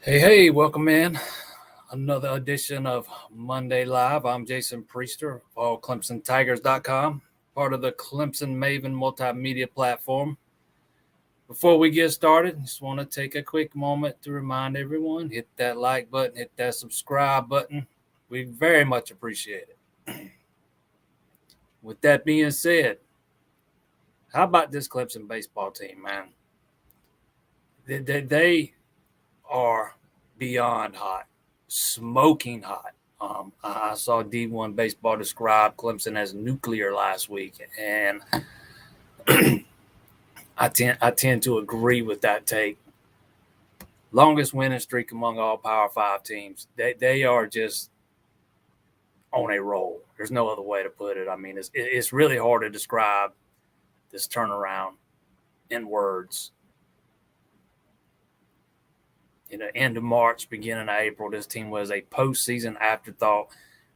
Hey, welcome in. Another edition of Monday Live. I'm Jason Priester of allclemsontigers.com, part of the Clemson Maven multimedia platform. Before we get started, just want to take a quick moment to remind everyone, hit that like button, hit that subscribe button. We very much appreciate it. With that being said, how about this Clemson baseball team, man? They are beyond hot, smoking hot. I saw D1 Baseball describe Clemson as nuclear last week, and I tend to agree with that take. Longest winning streak among all Power Five teams. They are just on a roll. There's no other way to put it. I mean, it's really hard to describe this turnaround in words. End of March, beginning of April, this team was a postseason afterthought.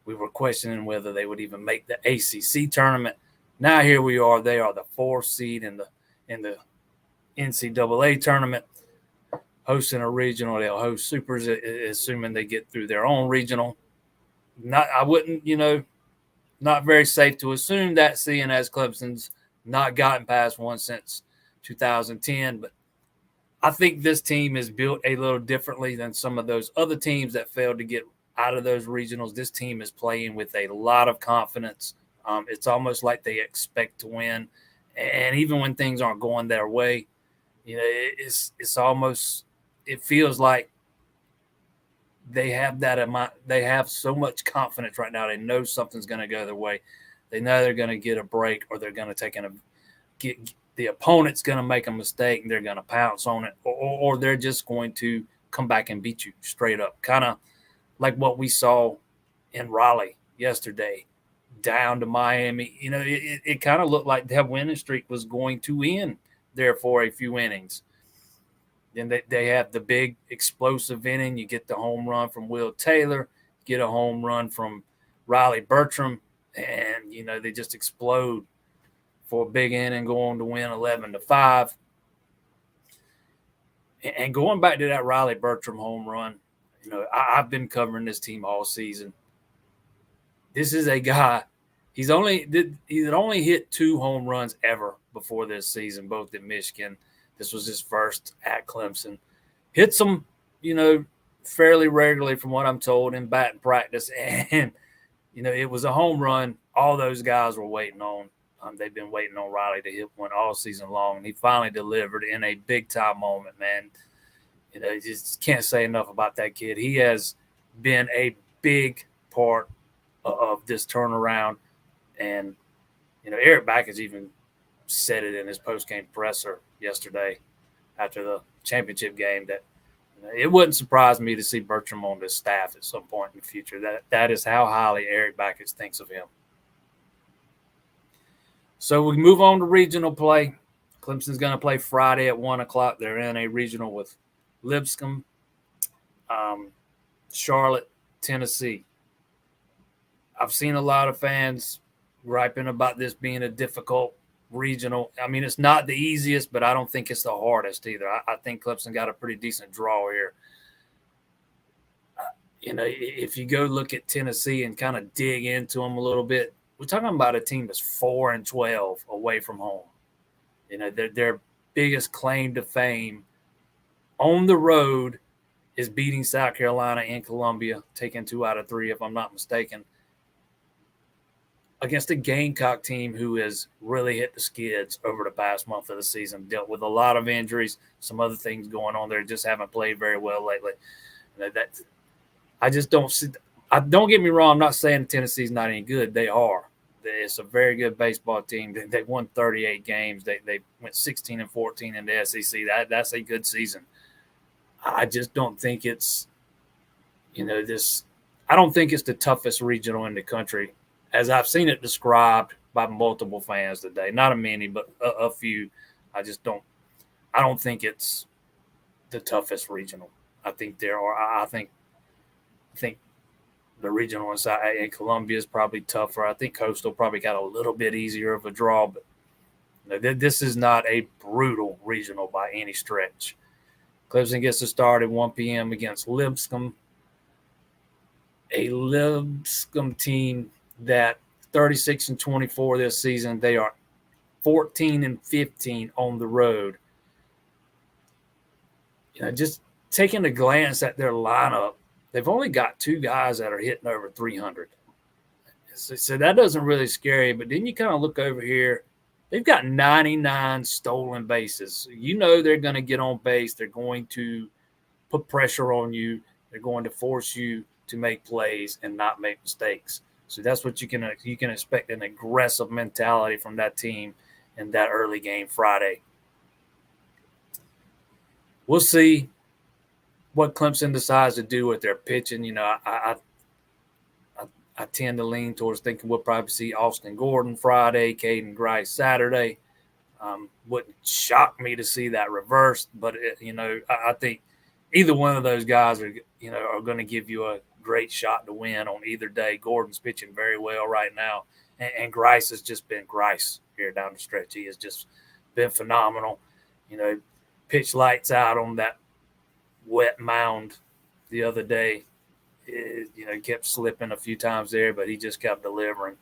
We were questioning whether they would even make the ACC tournament. Now here we are. They are the fourth seed in the NCAA tournament, hosting a regional. They'll host Supers, assuming they get through their own regional. I wouldn't, not very safe to assume that, seeing as Clemson's not gotten past one since 2010, but I think this team is built a little differently than some of those other teams that failed to get out of those regionals. This team is playing with a lot of confidence. It's almost like they expect to win, and even when things aren't going their way, it's almost, it feels like they have that amount. They have so much confidence right now. They know something's going to go their way. They know they're going to get a break, or they're going to get the opponent's going to make a mistake and they're going to pounce on it, or they're just going to come back and beat you straight up. Kind of like what we saw in Raleigh yesterday, down to Miami. It kind of looked like that winning streak was going to end there for a few innings. Then they have the big explosive inning. You get the home run from Will Taylor, get a home run from Riley Bertram, and, they just explode for a big inning, going to win 11-5. And going back to that Riley Bertram home run, I've been covering this team all season. This is a guy. He had only hit 2 home runs ever before this season, both at Michigan. This was his first at Clemson. Hits them, fairly regularly from what I'm told in batting practice. And, it was a home run all those guys were waiting on. They've been waiting on Riley to hit one all season long, and he finally delivered in a big-time moment, man. You just can't say enough about that kid. He has been a big part of this turnaround. And, Eric Backus even said it in his post-game presser yesterday after the championship game that it wouldn't surprise me to see Bertram on this staff at some point in the future. That is how highly Eric Backus thinks of him. So we move on to regional play. Clemson's going to play Friday at 1 o'clock. They're in a regional with Lipscomb, Charlotte, Tennessee. I've seen a lot of fans griping about this being a difficult regional. I mean, it's not the easiest, but I don't think it's the hardest either. I think Clemson got a pretty decent draw here. If you go look at Tennessee and kind of dig into them a little bit, we're talking about a team that's 4-12 away from home. Their biggest claim to fame on the road is beating South Carolina in Columbia, taking 2 out of 3, if I'm not mistaken, against a Gamecock team who has really hit the skids over the past month of the season, dealt with a lot of injuries, some other things going on there, just haven't played very well lately. I just don't see. Don't get me wrong. I'm not saying Tennessee's not any good. They are. It's a very good baseball team. They won 38 games. They went 16-14 in the SEC. That's a good season. I just don't think it's, this. I don't think it's the toughest regional in the country, as I've seen it described by multiple fans today. Not a many, but a few. I don't think it's the toughest regional. I think there are. I think the regional inside in Columbia is probably tougher. I think Coastal probably got a little bit easier of a draw, but this is not a brutal regional by any stretch. Clemson gets to start at 1 p.m. against Lipscomb, a Lipscomb team that 36-24 this season. They are 14-15 on the road. Just taking a glance at their lineup, they've only got 2 guys that are hitting over 300. So that doesn't really scare you. But then you kind of look over here. They've got 99 stolen bases. They're going to get on base. They're going to put pressure on you. They're going to force you to make plays and not make mistakes. So that's what you can expect, an aggressive mentality from that team in that early game Friday. We'll see what Clemson decides to do with their pitching. I tend to lean towards thinking we'll probably see Austin Gordon Friday, Caden Grice Saturday. Wouldn't shock me to see that reversed, but I think either one of those guys are going to give you a great shot to win on either day. Gordon's pitching very well right now, and Grice has just been Grice here down the stretch. He has just been phenomenal. Pitched lights out on that wet mound the other day. Kept slipping a few times there, but he just kept delivering.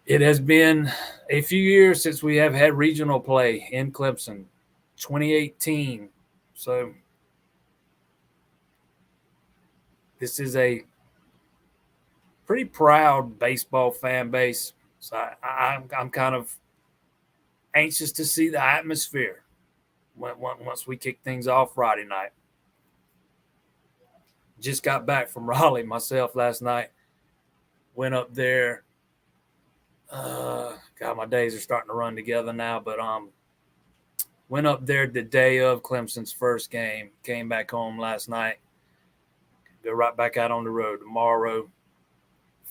It has been a few years since we have had regional play in Clemson, 2018. So this is a pretty proud baseball fan base. So I'm kind of anxious to see the atmosphere once we kick things off Friday night. Just got back from Raleigh myself last night. Went up there. God, my days are starting to run together now. But went up there the day of Clemson's first game. Came back home last night. Go right back out on the road tomorrow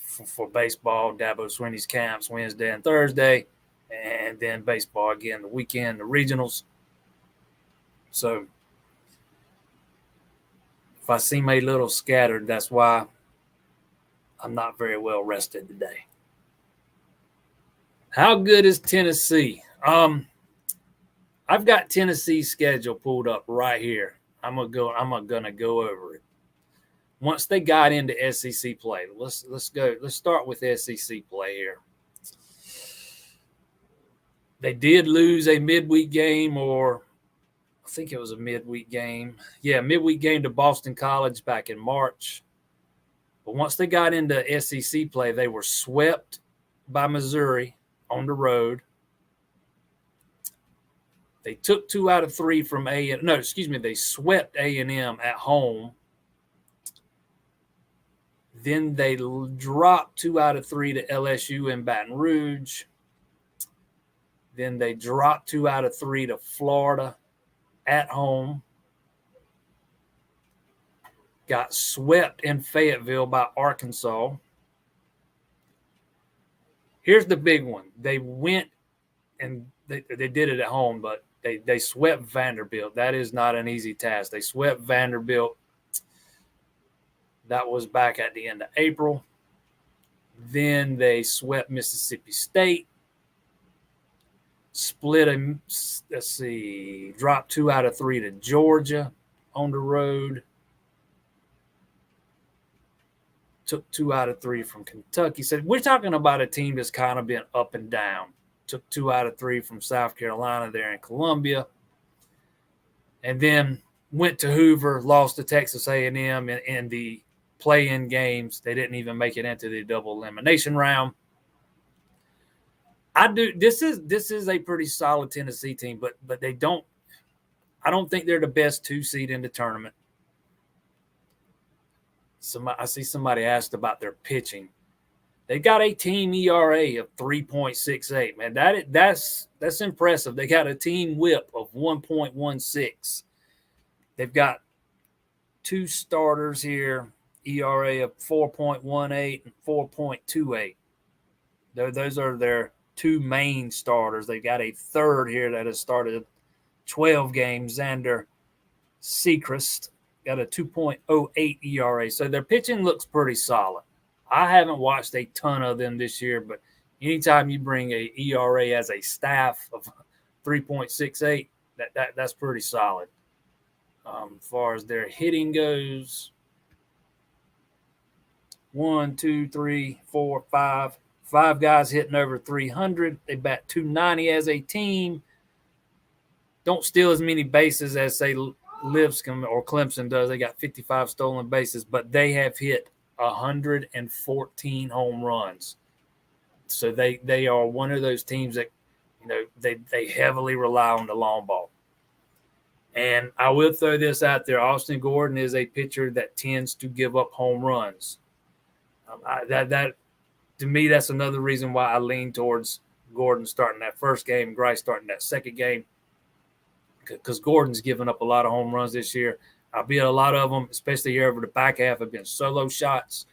for baseball. Dabo Swinney's camps Wednesday and Thursday. And then baseball again the weekend, the regionals. So if I seem a little scattered, that's why I'm not very well rested today. How good is Tennessee? I've got Tennessee's schedule pulled up right here. I'm gonna go over it. Once they got into SEC play, let's go. Let's start with SEC play here. They did lose a midweek game, or I think it was a midweek game. Yeah, midweek game to Boston College back in March. But once they got into SEC play, they were swept by Missouri on the road. They took 2 out of 3 from they swept A&M at home. Then they dropped 2 out of 3 to LSU in Baton Rouge. Then they dropped 2 out of 3 to Florida at home. Got swept in Fayetteville by Arkansas. Here's the big one. They went and they did it at home, but they swept Vanderbilt. That is not an easy task. They swept Vanderbilt. That was back at the end of April. Then they swept Mississippi State. Dropped 2 out of 3 to Georgia on the road. Took 2 out of 3 from Kentucky. So we're talking about a team that's kind of been up and down. Took 2 out of 3 from South Carolina there in Columbia. And then went to Hoover, lost to Texas A&M in the play-in games. They didn't even make it into the double elimination round. This is a pretty solid Tennessee team, but I don't think they're the best 2 seed in the tournament. I see somebody asked about their pitching. They got a team ERA of 3.68. Man, that's impressive. They got a team whip of 1.16. They've got 2 starters here, ERA of 4.18 and 4.28. Those are their 2 main starters. They've got a third here that has started 12 games, Xander Sechrist. Got a 2.08 ERA. So their pitching looks pretty solid. I haven't watched a ton of them this year, but anytime you bring a ERA as a staff of 3.68, That's pretty solid. As far as their hitting goes, 1, 2, 3, 4, 5. 5 guys hitting over 300. They bat 290 as a team. Don't steal as many bases as, say, Lipscomb or Clemson does. They got 55 stolen bases, but they have hit 114 home runs. So they are one of those teams that, they heavily rely on the long ball. And I will throw this out there. Austin Gordon is a pitcher that tends to give up home runs. That to me, that's another reason why I lean towards Gordon starting that first game and Grice starting that second game, because Gordon's given up a lot of home runs this year. Albeit a lot of them, especially here over the back half, have been solo shots.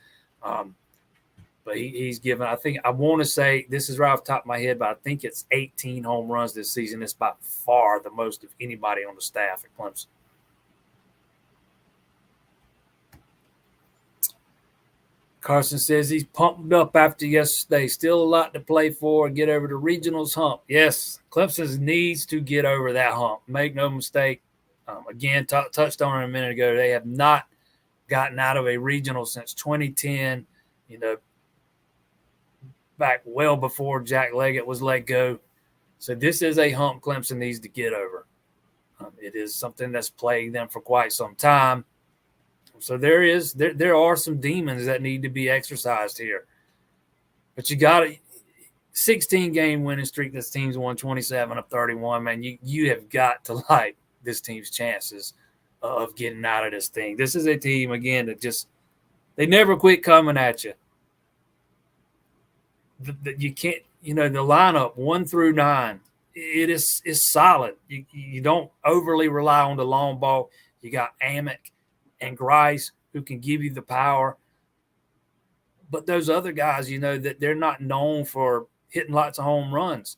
But he's given, I want to say, this is right off the top of my head, but I think it's 18 home runs this season. It's by far the most of anybody on the staff at Clemson. Carson says he's pumped up after yesterday. Still a lot to play for and get over the regionals hump. Yes, Clemson needs to get over that hump. Make no mistake. Again, touched on it a minute ago. They have not gotten out of a regional since 2010, back well before Jack Leggett was let go. So this is a hump Clemson needs to get over. It is something that's plagued them for quite some time. So there are some demons that need to be exercised here. But you got a 16-game winning streak. This team's won 27 of 31. Man, you have got to like this team's chances of getting out of this thing. This is a team, again, that they never quit coming at you. You can't, the lineup 1 through 9, it is solid. You don't overly rely on the long ball. You got Amick and Grice who can give you the power. But those other guys, that they're not known for hitting lots of home runs.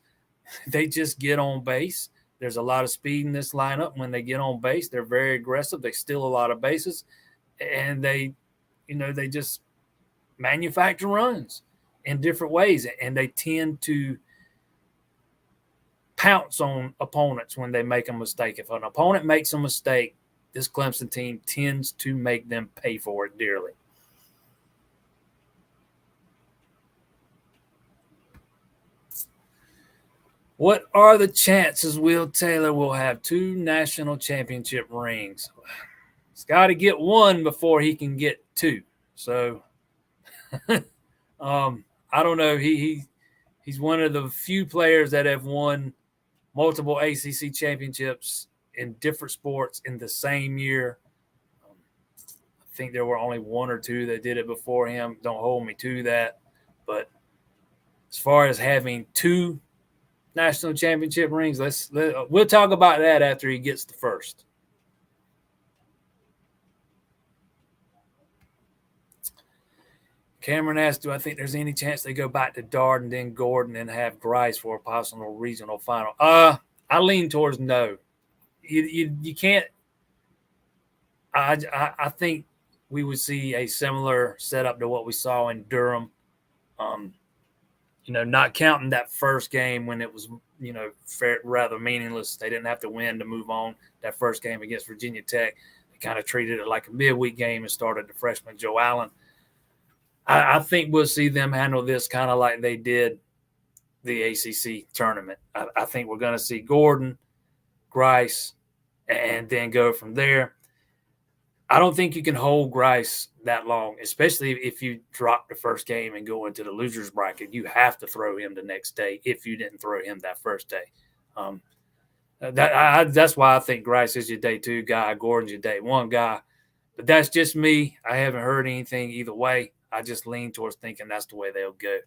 They just get on base. There's a lot of speed in this lineup. When they get on base, they're very aggressive. They steal a lot of bases. And they just manufacture runs in different ways. And they tend to pounce on opponents when they make a mistake. If an opponent makes a mistake, this Clemson team tends to make them pay for it dearly. What are the chances Will Taylor will have 2 national championship rings? He's got to get 1 before he can get 2. So, I don't know. He's one of the few players that have won multiple ACC championships in different sports in the same year. I think there were only 1 or 2 that did it before him. Don't hold me to that. But as far as having 2 national championship rings, we'll talk about that after he gets the first. Cameron asked, do I think there's any chance they go back to Dart and then Gordon and have Grice for a possible regional final? I lean towards no. You can't. I think we would see a similar setup to what we saw in Durham. Not counting that first game when it was, rather meaningless. They didn't have to win to move on. That first game against Virginia Tech, they kind of treated it like a midweek game and started the freshman Joe Allen. I think we'll see them handle this kind of like they did the ACC tournament. I think we're going to see Gordon, Grice, and then go from there. I don't think you can hold Grice that long, especially if you drop the first game and go into the loser's bracket. You have to throw him the next day if you didn't throw him that first day. That's why I think Grice is your day 2 guy, Gordon's your day 1 guy. But that's just me. I haven't heard anything either way. I just lean towards thinking that's the way they'll go.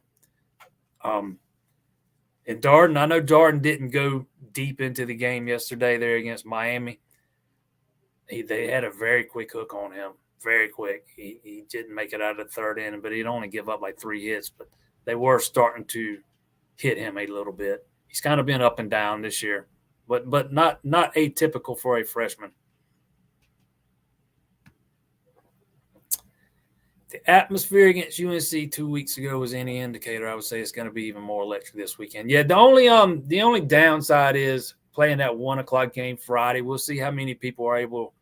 And Darden, I know Darden didn't go deep into the game yesterday there against Miami. They had a very quick hook on him, very quick. He didn't make it out of the 3rd inning, but he'd only give up like 3 hits. But they were starting to hit him a little bit. He's kind of been up and down this year, but not atypical for a freshman. The atmosphere against UNC 2 weeks ago was any indicator. I would say it's going to be even more electric this weekend. Yeah, the only downside is playing that 1 o'clock game Friday. We'll see how many people are able.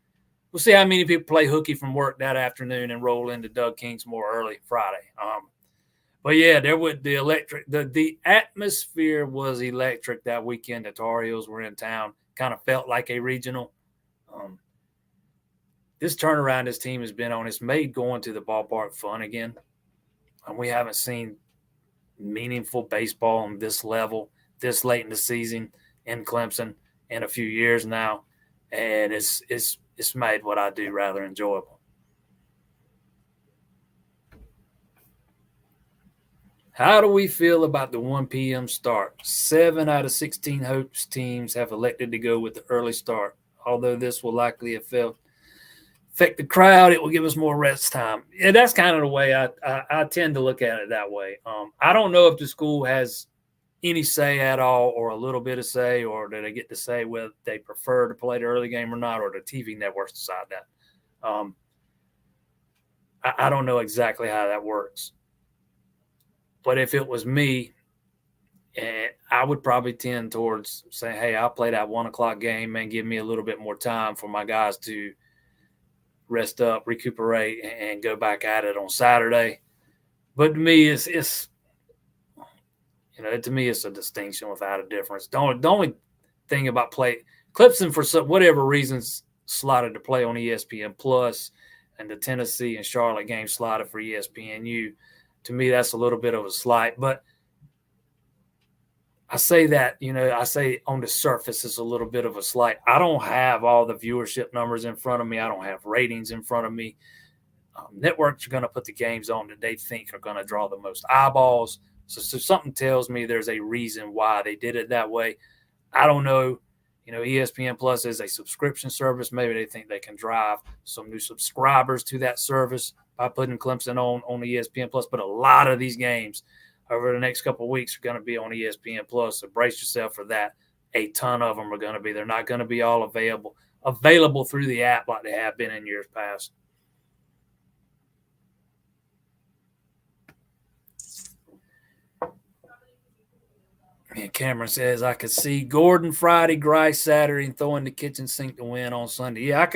We'll see how many people play hooky from work that afternoon and roll into Doug King's more early Friday. But yeah, there would the atmosphere was electric that weekend. The Tar Heels were in town. Kind of felt like a regional. This turnaround this team has been on, it's made going to the ballpark fun again. And we haven't seen meaningful baseball on this level this late in the season in Clemson in a few years now. And it's made what I do rather enjoyable. How do we feel about the 1 p.m. start? 7 out of 16 host teams have elected to go with the early start. Although this will likely affect the crowd, it will give us more rest time. Yeah, that's kind of the way I tend to look at it that way. I don't know if the school has any say at all or a little bit of say, or do they get to say whether they prefer to play the early game or not, or the TV networks decide that. I don't know exactly how that works. But if it was me, I would probably tend towards saying, hey, I'll play that 1 o'clock game and give me a little bit more time for my guys to rest up, recuperate, and go back at it on Saturday. But to me, it's a distinction without a difference. The only thing about Clemson, for whatever reasons, slotted to play on ESPN Plus, and the Tennessee and Charlotte game slotted for ESPNU. To me, that's a little bit of a slight. But I say that, I say on the surface it's a little bit of a slight. I don't have all the viewership numbers in front of me. I don't have ratings in front of me. Networks are going to put the games on that they think are going to draw the most eyeballs. So something tells me there's a reason why they did it that way. I don't know. ESPN Plus is a subscription service. Maybe they think they can drive some new subscribers to that service by putting Clemson on ESPN Plus. But a lot of these games over the next couple of weeks are going to be on ESPN Plus. So brace yourself for that. A ton of them are going to be. They're not going to be all available through the app like they have been in years past. And Cameron says, I could see Gordon Friday, Grice Saturday, and throwing the kitchen sink to win on Sunday. Yeah, I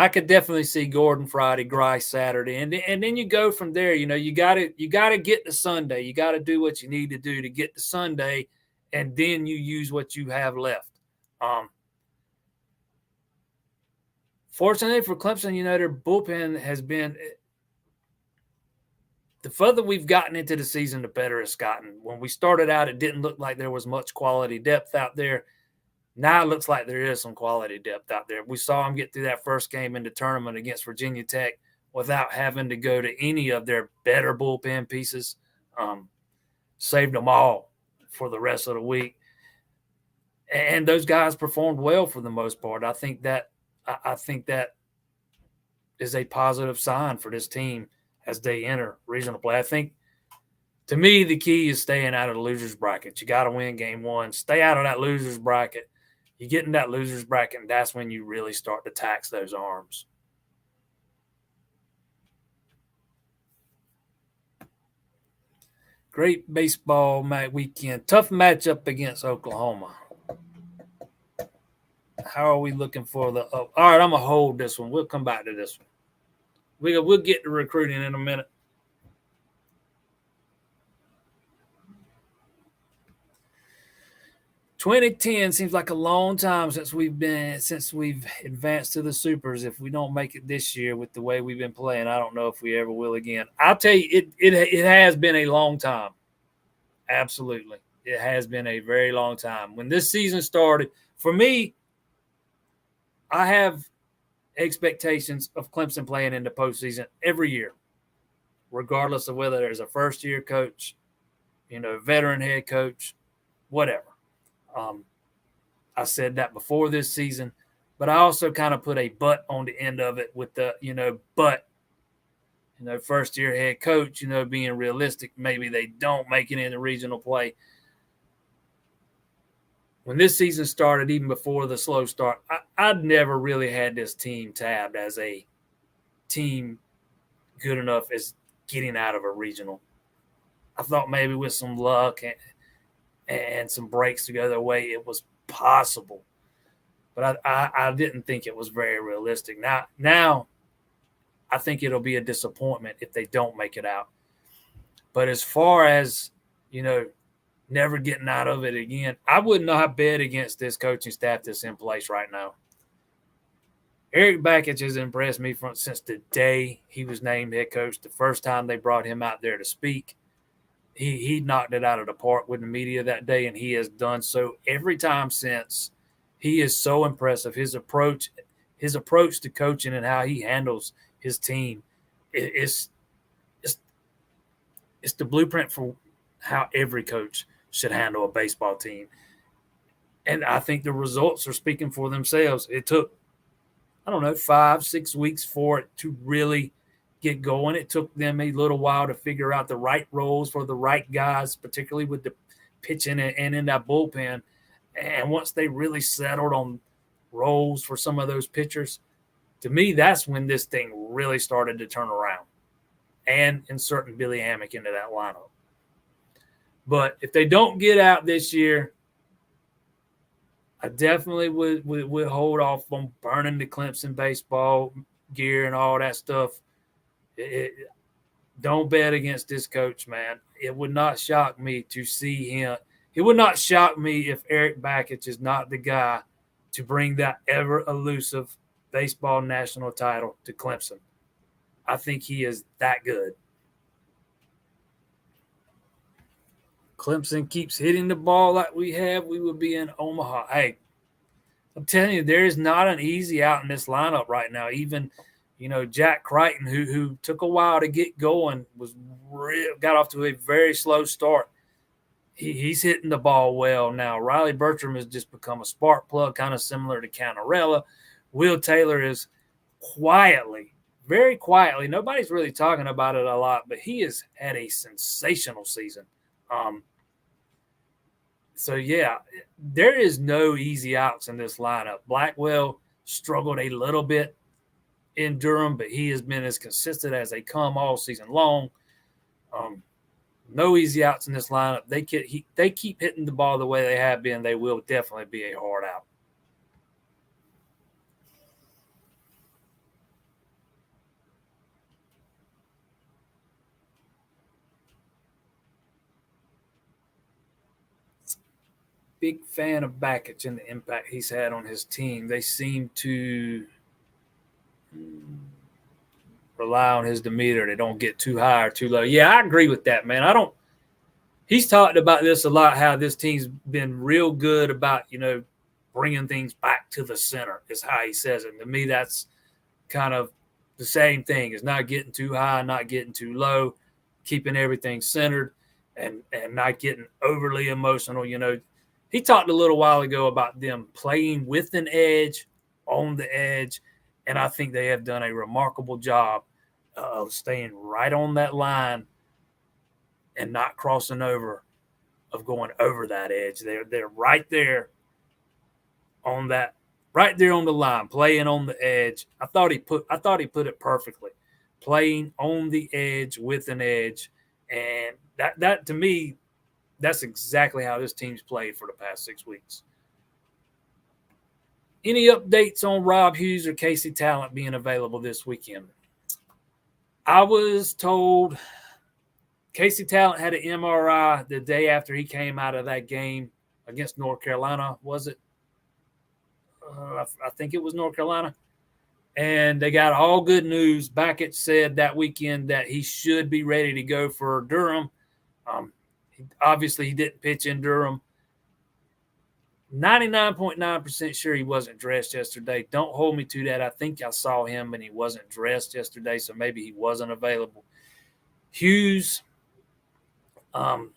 could definitely see Gordon Friday, Grice Saturday. And then you go from there. You gotta get to Sunday. You gotta do what you need to do to get to Sunday, and then you use what you have left. Fortunately for Clemson, their bullpen has been – the further we've gotten into the season, the better it's gotten. When we started out, it didn't look like there was much quality depth out there. Now it looks like there is some quality depth out there. We saw them get through that first game in the tournament against Virginia Tech without having to go to any of their better bullpen pieces. Saved them all for the rest of the week. And those guys performed well for the most part. I think that is a positive sign for this team as they enter regional play. I think, to me, the key is staying out of the loser's bracket. You got to win game one. Stay out of that loser's bracket. You get in that loser's bracket, and that's when you really start to tax those arms. Great baseball weekend. Tough matchup against Oklahoma. How are we looking for the – all right, I'm going to hold this one. We'll come back to this one. We'll get to recruiting in a minute. $2010 seems like a long time since we've advanced to the supers. If we don't make it this year with the way we've been playing, I don't know if we ever will again. I'll tell you, it has been a long time. Absolutely. It has been a very long time. When this season started, for me, I have expectations of Clemson playing in the postseason every year, regardless of whether there's a first-year coach, veteran head coach, whatever. I said that before this season, but I also kind of put a but on the end of it with the, first-year head coach, being realistic, maybe they don't make it in the regional play. When this season started, even before the slow start, I'd never really had this team tabbed as a team good enough as getting out of a regional. I thought maybe with some luck and some breaks to go their way, it was possible. but I didn't think it was very realistic. Now I think it'll be a disappointment if they don't make it out. But as far as, never getting out of it again, I would not bet against this coaching staff that's in place right now. Eric Bakich has impressed me since the day he was named head coach. The first time they brought him out there to speak, he knocked it out of the park with the media that day, and he has done so every time since. He is so impressive. His approach to coaching and how he handles his team is it's the blueprint for how every coach should handle a baseball team. And I think the results are speaking for themselves. It took, 5-6 weeks for it to really get going. It took them a little while to figure out the right roles for the right guys, particularly with the pitching and in that bullpen. And once they really settled on roles for some of those pitchers, to me, that's when this thing really started to turn around and inserting Billy Hammock into that lineup. But if they don't get out this year, I definitely would hold off on burning the Clemson baseball gear and all that stuff. Don't bet against this coach, man. It would not shock me to see him. It would not shock me if Eric Bakich is not the guy to bring that ever elusive baseball national title to Clemson. I think he is that good. Clemson keeps hitting the ball like we have, we would be in Omaha. Hey, I'm telling you, there is not an easy out in this lineup right now. Even, Jack Crichton, who took a while to get going, got off to a very slow start. He's hitting the ball well now. Riley Bertram has just become a spark plug, kind of similar to Canarella. Will Taylor is very quietly, nobody's really talking about it a lot, but he has had a sensational season. So, yeah, there is no easy outs in this lineup. Blackwell struggled a little bit in Durham, but he has been as consistent as they come all season long. No easy outs in this lineup. They keep hitting the ball the way they have been. They will definitely be a hard out. Big fan of Bakich and the impact he's had on his team. They seem to rely on his demeanor. They don't get too high or too low. Yeah, I agree with that, man. He's talked about this a lot, how this team's been real good about, bringing things back to the center is how he says it. And to me, that's kind of the same thing. It's not getting too high, not getting too low, keeping everything centered and not getting overly emotional. He talked a little while ago about them playing with an edge, on the edge, and I think they have done a remarkable job of staying right on that line and not crossing over, of going over that edge. They're right there on that, right there on the line, playing on the edge. I thought he put it perfectly, playing on the edge with an edge, and that to me, that's exactly how this team's played for the past 6 weeks. Any updates on Rob Hughes or Casey Talent being available this weekend? I was told Casey Talent had an MRI the day after he came out of that game against North Carolina. Was it? I think it was North Carolina. And they got all good news. Bakich said that weekend that he should be ready to go for Durham. Obviously, he didn't pitch in Durham. 99.9% sure he wasn't dressed yesterday. Don't hold me to that. I think I saw him and he wasn't dressed yesterday, so maybe he wasn't available. Hughes, I'm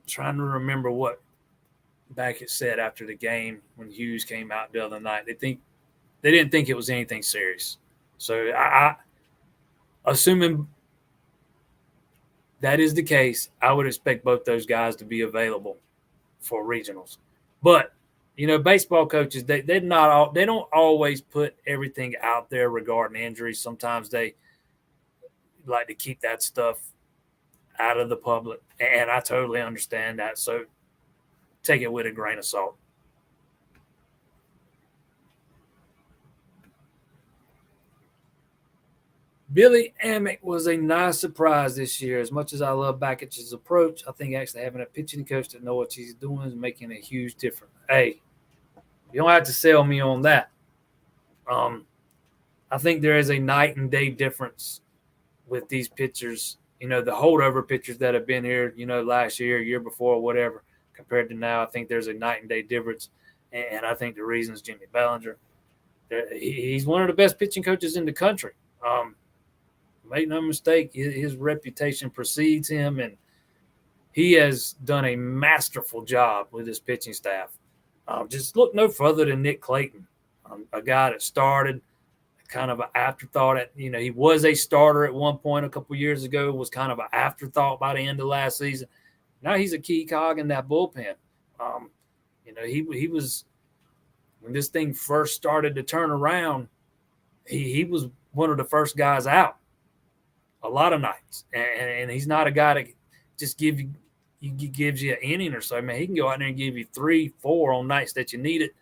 trying to remember what Bakich said after the game when Hughes came out the other night. They didn't think it was anything serious. So I assuming that is the case, I would expect both those guys to be available for regionals. But baseball coaches, they don't always put everything out there regarding injuries. Sometimes they like to keep that stuff out of the public, and I totally understand that. So take it with a grain of salt. Billy Amick was a nice surprise this year. As much as I love Bakic's approach, I think actually having a pitching coach that knows what he's doing is making a huge difference. Hey, you don't have to sell me on that. I think there is a night and day difference with these pitchers. The holdover pitchers that have been here, last year before, whatever, compared to now. I think there's a night and day difference. And I think the reason is Jimmy Ballinger. He's one of the best pitching coaches in the country. Make no mistake, his reputation precedes him, and he has done a masterful job with his pitching staff. Just look no further than Nick Clayton, a guy that started kind of an afterthought. He was a starter at one point a couple years ago, was kind of an afterthought by the end of last season. Now he's a key cog in that bullpen. He was, when this thing first started to turn around, he was one of the first guys out a lot of nights. And he's not a guy that just gives you an inning or so. Man, he can go out there and give you 3-4 on nights that you need it.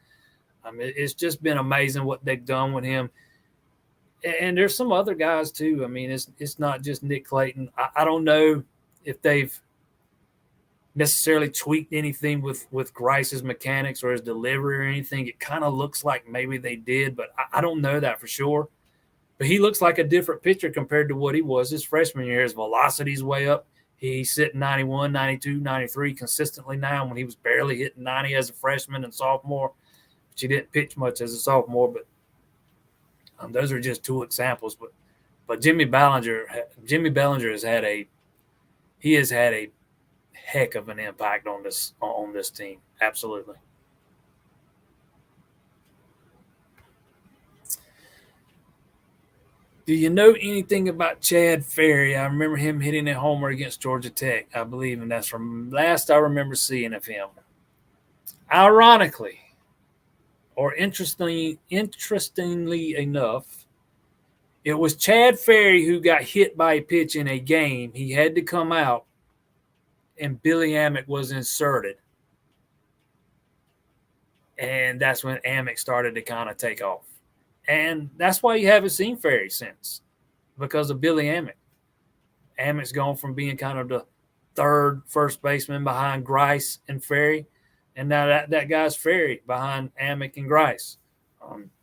It's just been amazing what they've done with him. And there's some other guys too. It's not just Nick Clayton. I don't know if they've necessarily tweaked anything with Grice's mechanics or his delivery or anything. It kind of looks like maybe they did, but I don't know that for sure. But he looks like a different pitcher compared to what he was his freshman year. His velocity's way up. He's sitting 91, 92, 93 consistently now when he was barely hitting 90 as a freshman and sophomore. But he didn't pitch much as a sophomore. But those are just two examples. But Jimmy Ballinger has had a heck of an impact on this team. Absolutely. Do you know anything about Chad Ferry? I remember him hitting a homer against Georgia Tech, I believe, and that's from last I remember seeing of him. Ironically, or interestingly enough, it was Chad Ferry who got hit by a pitch in a game. He had to come out, and Billy Amick was inserted. And that's when Amick started to kind of take off. And that's why you haven't seen Ferry since, because of Billy Amick. Amick's gone from being kind of the third first baseman behind Grice and Ferry, and now that guy's Ferry behind Amick and Grice.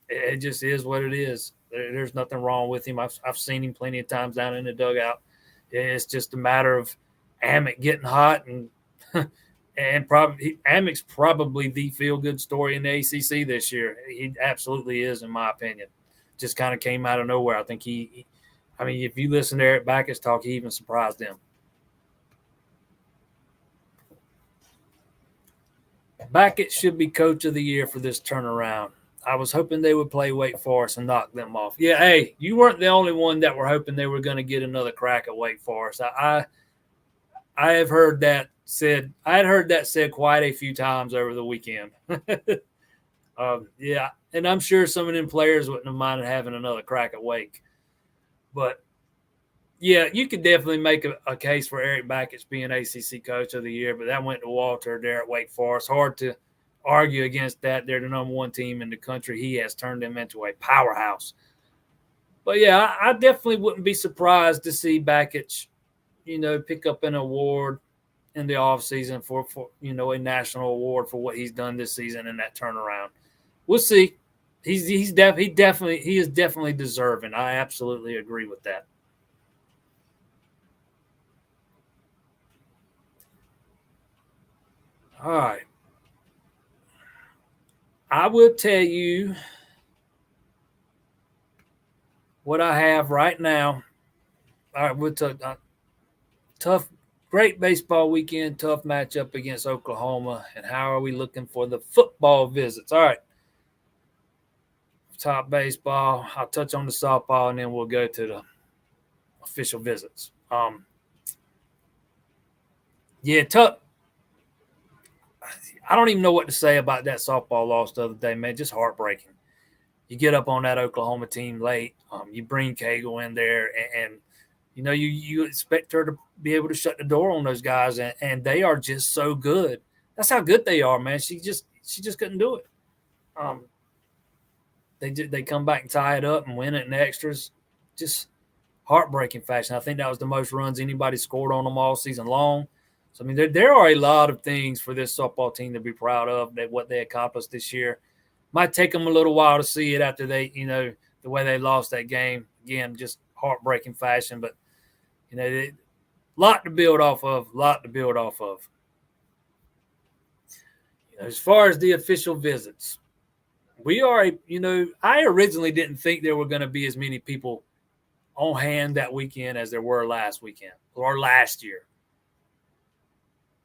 It just is what it is. There's nothing wrong with him. I've seen him plenty of times down in the dugout. It's just a matter of Amick getting hot, and Amick's probably the feel-good story in the ACC this year. He absolutely is, in my opinion. Just kind of came out of nowhere. I think if you listen to Erik Bakich talk, he even surprised them. Bakich should be coach of the year for this turnaround. I was hoping they would play Wake Forest and knock them off. Yeah, hey, you weren't the only one that were hoping they were going to get another crack at Wake Forest. I have heard that said. I had heard that said quite a few times over the weekend. Yeah, and I'm sure some of them players wouldn't have minded having another crack at Wake. But, yeah, you could definitely make a case for Erik Bakich being ACC Coach of the Year, but that went to Walter there at Wake Forest. Hard to argue against that. They're the number one team in the country. He has turned them into a powerhouse. But, yeah, I definitely wouldn't be surprised to see Bakich, pick up an award in the offseason for a national award for what he's done this season in that turnaround. We'll see. He is definitely deserving. I absolutely agree with that. All right. I will tell you what I have right now. All right, we'll talk. Great baseball weekend, tough matchup against Oklahoma. And how are we looking for the football visits? All right. Top baseball. I'll touch on the softball, and then we'll go to the official visits. Tough. I don't even know what to say about that softball loss the other day, man. Just heartbreaking. You get up on that Oklahoma team late. You bring Cagle in there, and you expect her to be able to shut the door on those guys, and they are just so good. That's how good they are, man. She just couldn't do it. They come back and tie it up and win it in extras. Just heartbreaking fashion. I think that was the most runs anybody scored on them all season long. So, I mean, there are a lot of things for this softball team to be proud of, that what they accomplished this year. Might take them a little while to see it after they, the way they lost that game. Again, just heartbreaking fashion. But, a lot to build off of, As far as the official visits, we are, I originally didn't think there were going to be as many people on hand that weekend as there were last weekend or last year.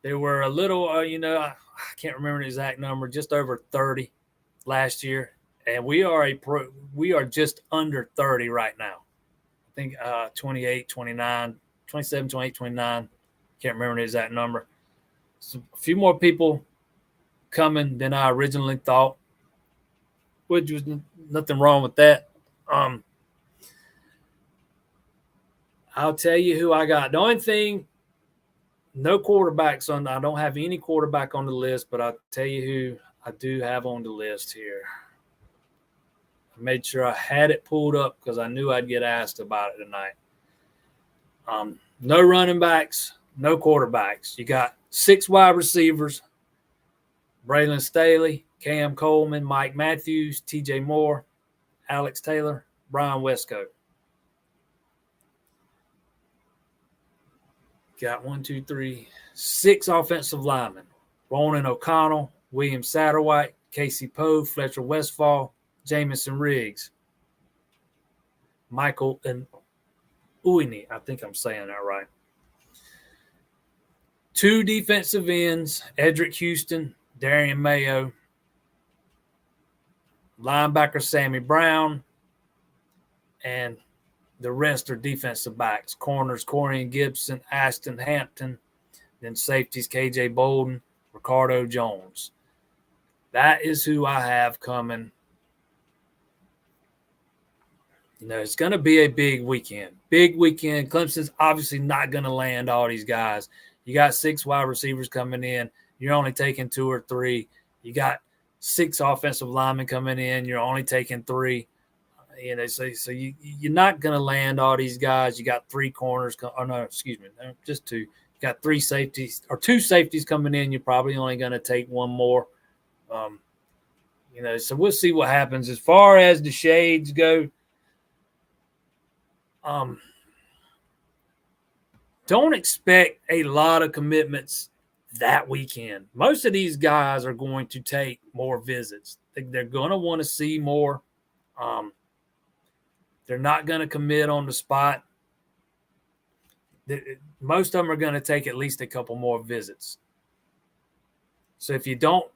There were a little, I can't remember the exact number, just over 30 last year. And we are just under 30 right now. I think 28, 29, 27, 28, 29. Can't remember the exact number. So a few more people coming than I originally thought, which was nothing wrong with that. I'll tell you who I got. The only thing, no quarterbacks on. I don't have any quarterback on the list, but I'll tell you who I do have on the list here. I made sure I had it pulled up because I knew I'd get asked about it tonight. No running backs, no quarterbacks. You got 6 wide receivers: Braylon Staley, Cam Coleman, Mike Matthews, TJ Moore, Alex Taylor, Brian Westcoat. Got 6 offensive linemen: Ronan O'Connell, William Satterwhite, Casey Poe, Fletcher Westfall, Jamison Riggs, Michael and Uini. I think I'm saying that right. 2 defensive ends: Edric Houston, Darian Mayo, linebacker Sammy Brown, and the rest are defensive backs: corners Corian Gibson, Ashton Hampton, then safeties KJ Bolden, Ricardo Jones. That is who I have coming. It's going to be a big weekend. Big weekend. Clemson's obviously not going to land all these guys. You got 6 wide receivers coming in. You're only taking 2 or 3. You got 6 offensive linemen coming in. You're only taking 3. So you're not going to land all these guys. You got 3 corners. Just 2. You got 3 safeties or 2 safeties coming in. You're probably only going to take 1 more. So we'll see what happens. As far as the shades go, don't expect a lot of commitments that weekend. Most of these guys are going to take more visits. They're going to want to see more. They're not going to commit on the spot. Most of them are going to take at least a couple more visits. So if you don't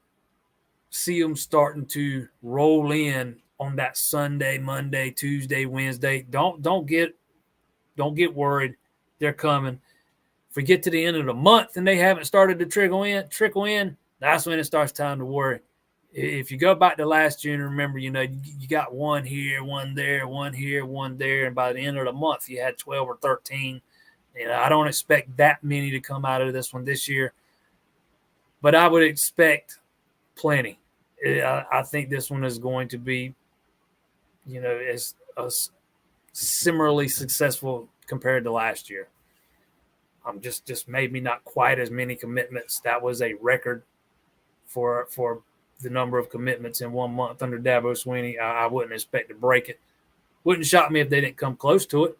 see them starting to roll in on that Sunday, Monday, Tuesday, Wednesday, don't get worried. They're coming. If we get to the end of the month and they haven't started to trickle in, that's when it starts time to worry. If you go back to last year and remember, you got 1 here, 1 there, 1 here, 1 there, and by the end of the month you had 12 or 13. I don't expect that many to come out of this one this year, but I would expect plenty. I think this one is going to be, as similarly successful compared to last year. Just maybe not quite as many commitments. That was a record for the number of commitments in 1 month under Dabo Swinney. I wouldn't expect to break it. Wouldn't shock me if they didn't come close to it.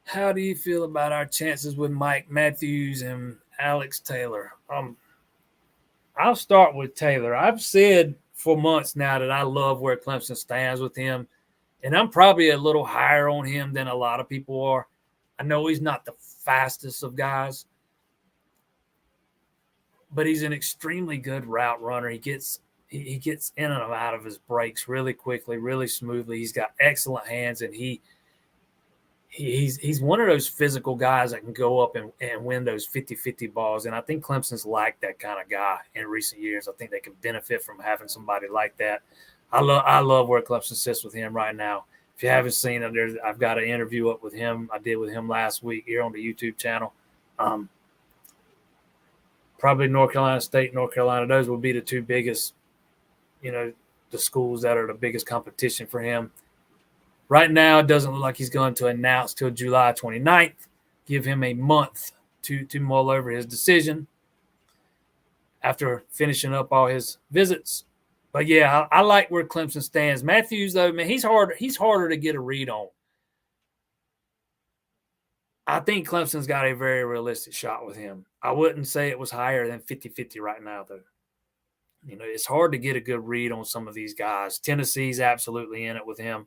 How do you feel about our chances with Mike Matthews and Alex Taylor? I'll start with Taylor. I've said for months now that I love where Clemson stands with him, and I'm probably a little higher on him than a lot of people are. I know he's not the fastest of guys, but he's an extremely good route runner. He gets in and out of his breaks really quickly, really smoothly. He's got excellent hands, and he's one of those physical guys that can go up and win those 50-50 balls. And I think Clemson's like that kind of guy in recent years. I think they can benefit from having somebody like that. I love where Clemson sits with him right now. If you haven't seen it, I've got an interview up with him. I did with him last week here on the YouTube channel. Probably North Carolina State, North Carolina. Those will be the two biggest, the schools that are the biggest competition for him. Right now, it doesn't look like he's going to announce till July 29th. Give him a month to mull over his decision after finishing up all his visits. But yeah, I like where Clemson stands. Matthews, though, man, he's harder to get a read on. I think Clemson's got a very realistic shot with him. I wouldn't say it was higher than 50-50 right now, though. It's hard to get a good read on some of these guys. Tennessee's absolutely in it with him.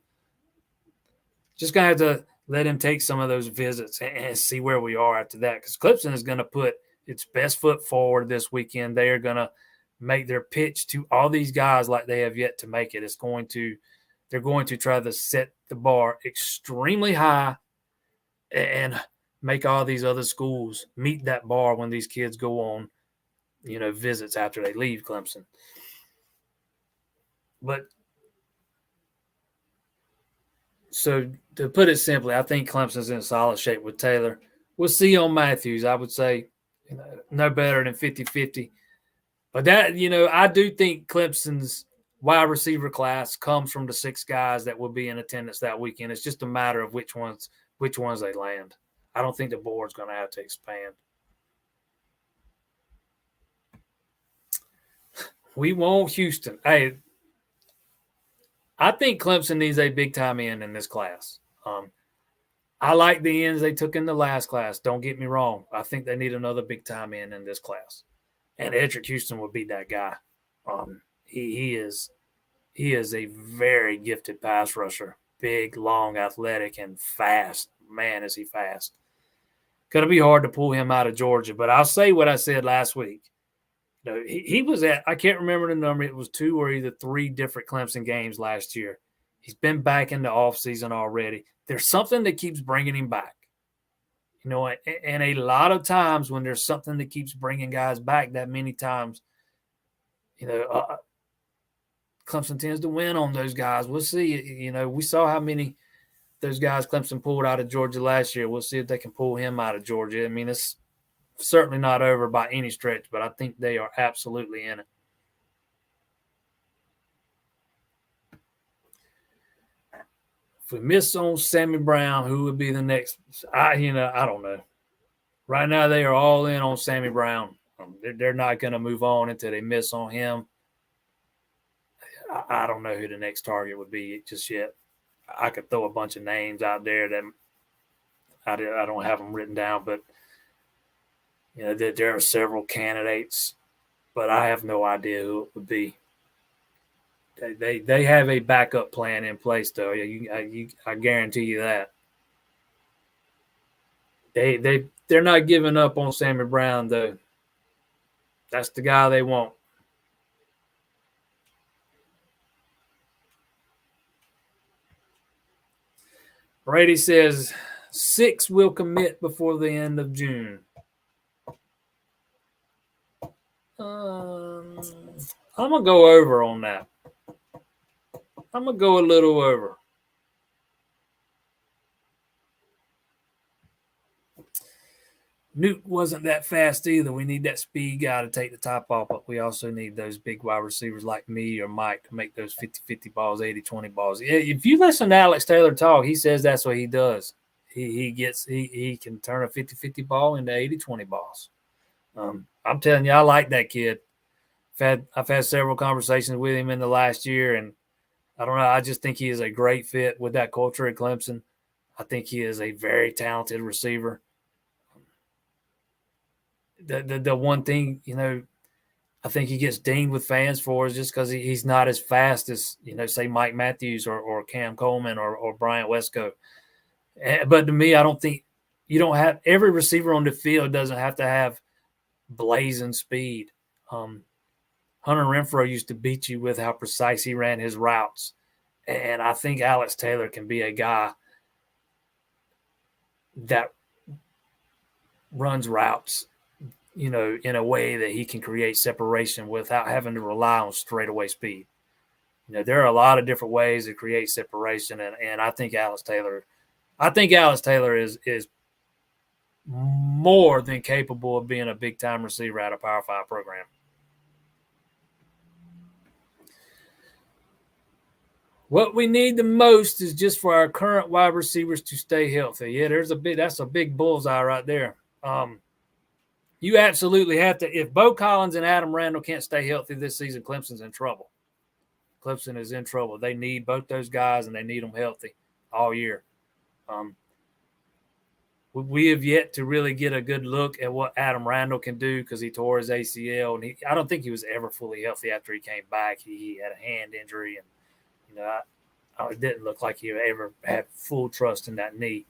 Just going to have to let him take some of those visits and see where we are after that, because Clemson is going to put its best foot forward this weekend. They are going to make their pitch to all these guys like they have yet to make it. They're going to try to set the bar extremely high and make all these other schools meet that bar when these kids go on, visits after they leave Clemson. But so to put it simply, I think Clemson's in solid shape with Taylor. We'll see on Matthews. I would say no better than 50-50. But that, I do think Clemson's wide receiver class comes from the 6 guys that will be in attendance that weekend. It's just a matter of which ones they land. I don't think the board's going to have to expand. We want Houston. Hey, I think Clemson needs a big-time end in this class. I like the ends they took in the last class. Don't get me wrong. I think they need another big-time end in this class. And Edric Houston will be that guy. He is a very gifted pass rusher. Big, long, athletic, and fast. Man, is he fast. Going to be hard to pull him out of Georgia. But I'll say what I said last week. He was at, I can't remember the number. It was 2 or either 3 different Clemson games last year. He's been back in the offseason already. There's something that keeps bringing him back. And a lot of times when there's something that keeps bringing guys back that many times, Clemson tends to win on those guys. We'll see. We saw how many those guys Clemson pulled out of Georgia last year. We'll see if they can pull him out of Georgia. I mean, it's certainly not over by any stretch, but I think they are absolutely in it. If we miss on Sammy Brown, who would be the next? I don't know. Right now, they are all in on Sammy Brown. They're not going to move on until they miss on him. I don't know who the next target would be just yet. I could throw a bunch of names out there that I don't have them written down, but there are several candidates, but I have no idea who it would be. They have a backup plan in place, though. I guarantee you that. They're not giving up on Sammy Brown, though. That's the guy they want. Brady says 6 will commit before the end of June. I'm going to go over on that. I'm going to go a little over. Nuke wasn't that fast either. We need that speed guy to take the top off, but we also need those big wide receivers like me or Mike to make those 50-50 balls, 80-20 balls. If you listen to Alex Taylor talk, he says that's what he does. He can turn a 50-50 ball into 80-20 balls. I'm telling you, I like that kid. I've had several conversations with him in the last year, and I don't know. I just think he is a great fit with that culture at Clemson. I think he is a very talented receiver. The one thing, I think he gets dinged with fans for is just because he's not as fast as, say Mike Matthews or Cam Coleman or Bryant Wesco. But to me, I don't think you don't have – every receiver on the field doesn't have to have blazing speed. Hunter Renfrow used to beat you with how precise he ran his routes. And I think Alex Taylor can be a guy that runs routes in a way that he can create separation without having to rely on straightaway speed. There are a lot of different ways to create separation, and I think Alex Taylor is more than capable of being a big-time receiver at a Power 5 program. What we need the most is just for our current wide receivers to stay healthy. Yeah, that's a big bullseye right there. You absolutely have to. If Beaux Collins and Adam Randall can't stay healthy this season, Clemson's in trouble. Clemson is in trouble. They need both those guys, and they need them healthy all year. We have yet to really get a good look at what Adam Randall can do because he tore his ACL, and I don't think he was ever fully healthy after he came back. He had a hand injury, and it didn't look like he ever had full trust in that knee.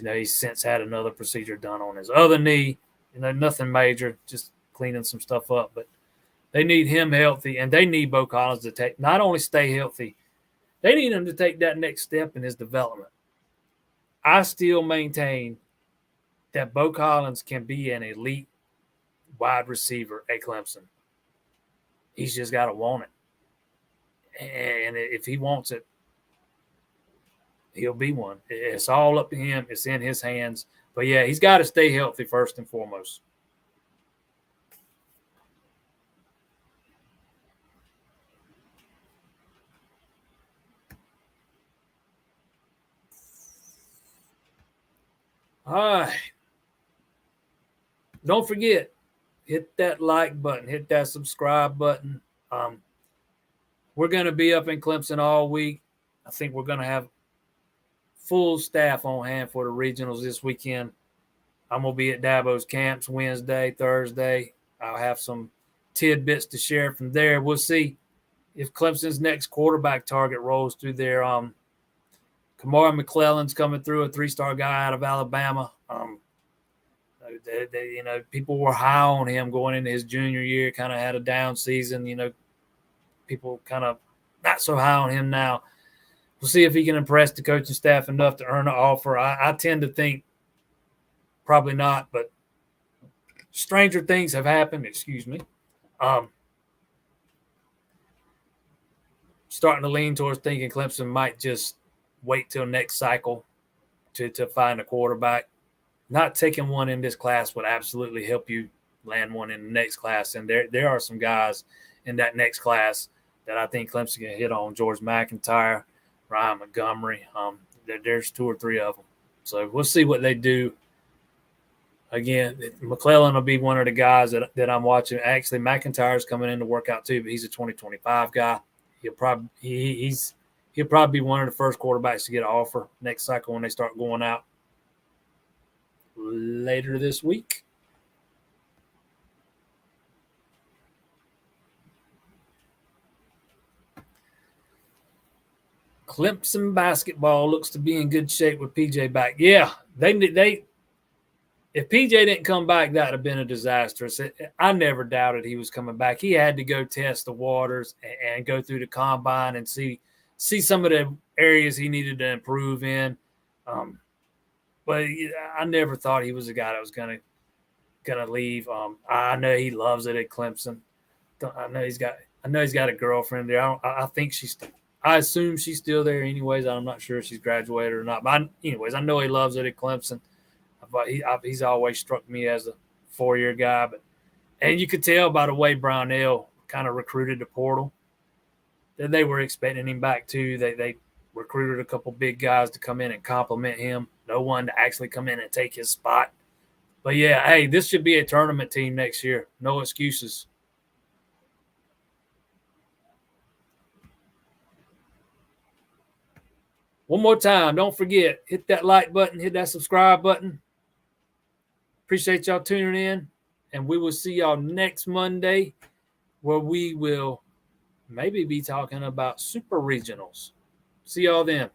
But, he's since had another procedure done on his other knee. Nothing major, just cleaning some stuff up. But they need him healthy, and they need Beaux Collins to not only stay healthy, they need him to take that next step in his development. I still maintain that Beaux Collins can be an elite wide receiver at Clemson. He's just got to want it. And if he wants it, he'll be one. It's all up to him. It's in his hands. But, yeah, he's got to stay healthy first and foremost. All right. Don't forget, hit that like button, hit that subscribe button. We're going to be up in Clemson all week. I think we're going to have full staff on hand for the regionals this weekend. I'm going to be at Dabo's camps Wednesday, Thursday. I'll have some tidbits to share from there. We'll see if Clemson's next quarterback target rolls through there. Kamari McClellan's coming through, a 3-star guy out of Alabama. People were high on him going into his junior year, kind of had a down season. People kind of not so high on him now. We'll see if he can impress the coaching staff enough to earn an offer. I tend to think probably not, but stranger things have happened. Excuse me. Starting to lean towards thinking Clemson might just wait till next cycle to find a quarterback. Not taking one in this class would absolutely help you land one in the next class. And there are some guys in that next class that I think Clemson can hit on. George McIntyre, Ryan Montgomery. There's 2 or 3 of them. So we'll see what they do. Again, McClellan will be one of the guys that I'm watching. Actually, McIntyre's coming in to work out too, but he's a 2025 guy. He'll probably be one of the first quarterbacks to get an offer next cycle when they start going out later this week. Clemson basketball looks to be in good shape with PJ back. Yeah, they if PJ didn't come back, that would have been a disaster. I never doubted he was coming back. He had to go test the waters and go through the combine and see some of the areas he needed to improve in. But I never thought he was a guy that was gonna leave. I know he loves it at Clemson. I know he's got a girlfriend there. I think I assume she's still there. Anyways, I'm not sure if she's graduated or not. But I know he loves it at Clemson. But he's always struck me as a 4-year guy. And you could tell by the way Brownell kind of recruited the portal that they were expecting him back too. They recruited a couple big guys to come in and compliment him. No one to actually come in and take his spot. But, yeah, hey, this should be a tournament team next year. No excuses. One more time, don't forget, hit that like button, hit that subscribe button. Appreciate y'all tuning in, and we will see y'all next Monday where we will maybe be talking about super regionals. See y'all then.